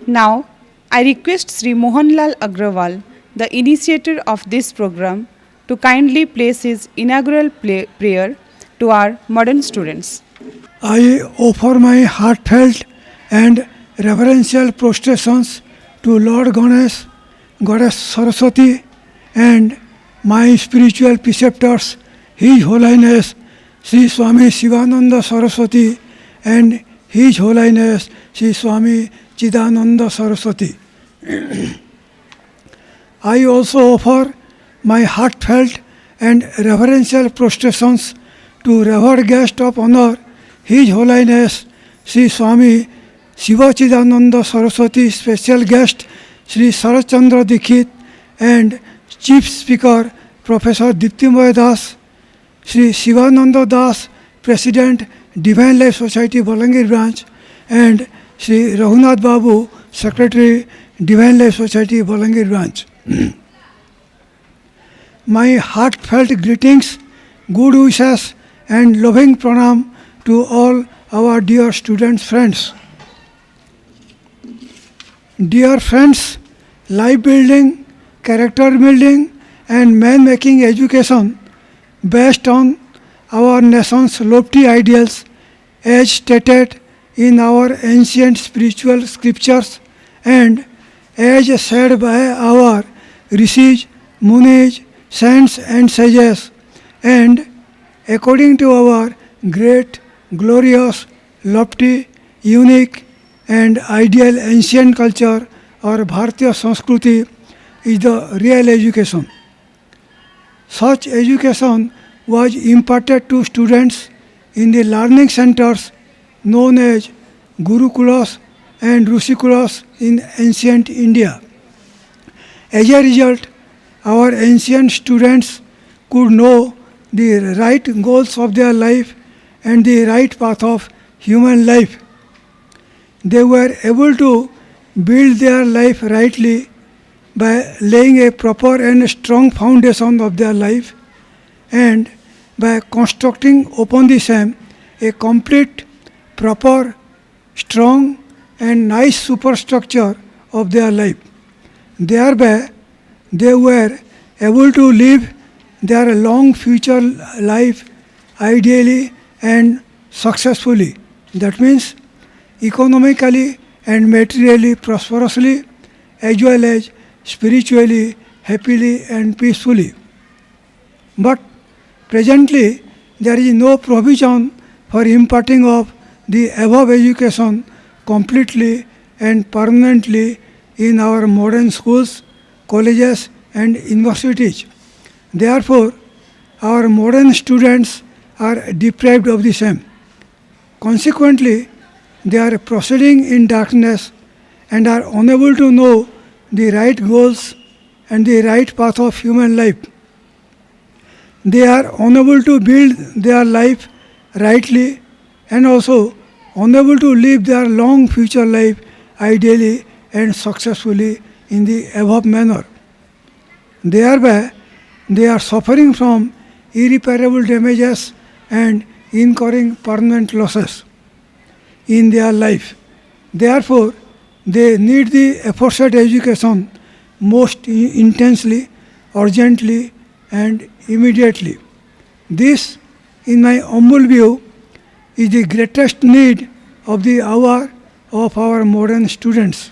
Now, I request Shri Mohanlal Agrawal, the initiator of this program, to kindly place his inaugural prayer to our modern students. I offer my heartfelt and reverential prostrations to Lord Ganesh, Goddess Saraswati, and my spiritual preceptors, His Holiness Sri Swami Shivananda Saraswati and His Holiness Sri Swami Chidananda Saraswati. I also offer my heartfelt and reverential prostrations to revered guest of honor, His Holiness Sri Swami Shivachidananda Saraswati, special guest Sri Sarat Chandra Dikshit, and Chief Speaker Professor Diptimoy Das, Sri Shivananda Das, President Divine Life Society Balangir Branch, and Sri Raghunath Babu, Secretary Divine Life Society Balangir Branch. My heartfelt greetings, good wishes, and loving pranam to all our dear students, friends. Dear friends, life building, character building, and man-making education based on our nation's lofty ideals as stated in our ancient spiritual scriptures and as said by our rishis, munis, saints and sages, and according to our great, glorious, lofty, unique and ideal ancient culture or Bharatiya Sanskriti is the real education. Such education was imparted to students in the learning centers known as Gurukulas and Rushikulas in ancient India. As a result, our ancient students could know the right goals of their life and the right path of human life. They were able to build their life rightly by laying a proper and strong foundation of their life and by constructing upon the same a complete, proper, strong and nice superstructure of their life. Thereby, they were able to live their long future life ideally and successfully. That means economically and materially prosperously, as well as spiritually, happily and peacefully. But presently, there is no provision for imparting of the above education completely and permanently in our modern schools, colleges and universities. Therefore, our modern students are deprived of the same. Consequently, they are proceeding in darkness and are unable to know the right goals and the right path of human life. They are unable to build their life rightly and also unable to live their long future life ideally and successfully in the above manner. Thereby, they are suffering from irreparable damages and incurring permanent losses in their life. Therefore, they need the aforesaid education most intensely, urgently, and immediately. This, in my humble view, is the greatest need of the hour of our modern students.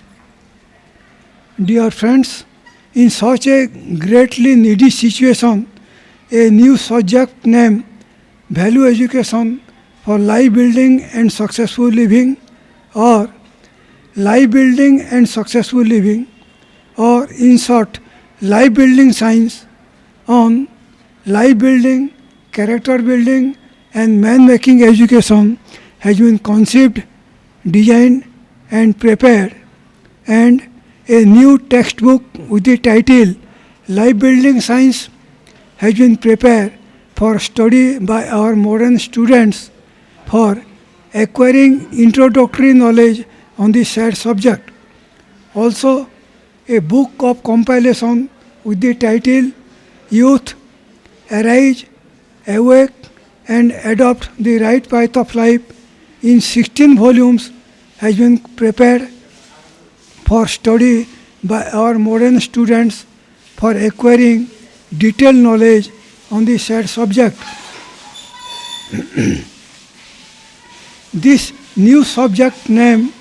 Dear friends, in such a greatly needy situation, a new subject named Value Education for Life Building and Successful Living, or Life Building and Successful Living, or in short, Life Building Science on Life Building, Character Building and Man-Making Education has been conceived, designed and prepared, and a new textbook with the title Life Building Science has been prepared for study by our modern students for acquiring introductory knowledge on the said subject. Also, a book of compilation with the title Youth, Arise, Awake and Adopt the Right Path of Life in 16 volumes has been prepared for study by our modern students for acquiring detailed knowledge on the said subject. This new subject named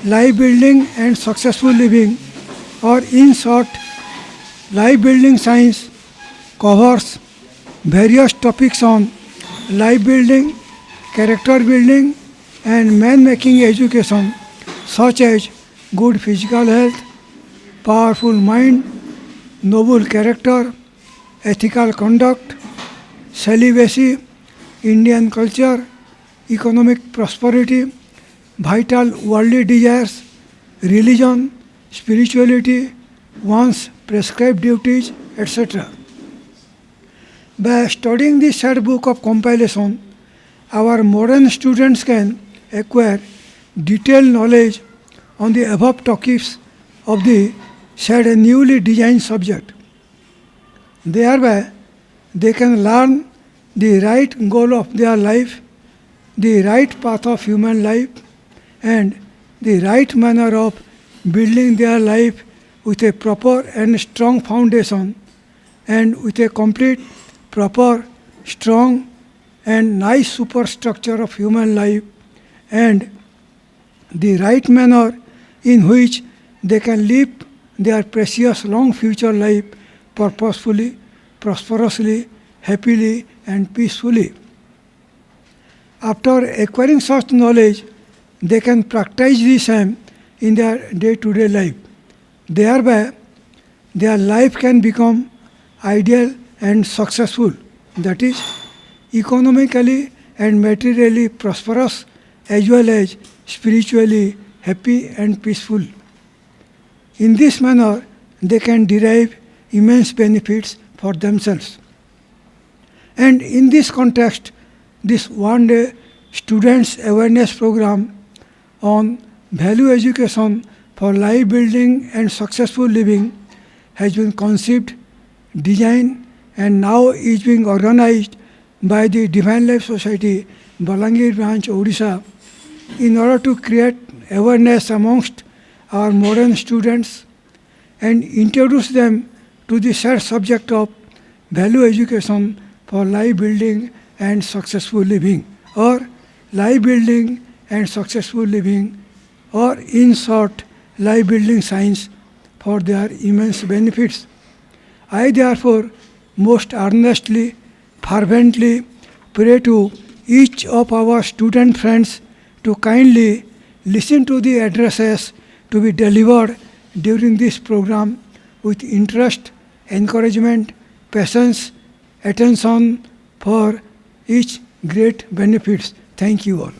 Life Building and Successful Living, or in short, Life Building Science, covers various topics on life building, character building, and man-making education, such as good physical health, powerful mind, noble character, ethical conduct, celibacy, Indian culture, economic prosperity, vital worldly desires, religion, spirituality, one's prescribed duties, etc. By studying the said book of compilation, our modern students can acquire detailed knowledge on the above topics of the said newly designed subject. Thereby, they can learn the right goal of their life, the right path of human life, and the right manner of building their life with a proper and strong foundation, and with a complete, proper, strong, and nice superstructure of human life, and the right manner in which they can live their precious long future life purposefully, prosperously, happily, and peacefully. After acquiring such knowledge, they can practice the same in their day-to-day life. Thereby, their life can become ideal and successful, that is, economically and materially prosperous, as well as spiritually happy and peaceful. In this manner, they can derive immense benefits for themselves. And in this context, this one-day students' awareness program on value education for life building and successful living has been conceived, designed, and now is being organized by the Divine Life Society, Balangir branch, Odisha, in order to create awareness amongst our modern students and introduce them to the shared subject of value education for life building and successful living, or life building and successful living, or in short, life building science for their immense benefits. I therefore most earnestly, fervently pray to each of our student friends to kindly listen to the addresses to be delivered during this program with interest, encouragement, patience, attention for each great benefits. Thank you all.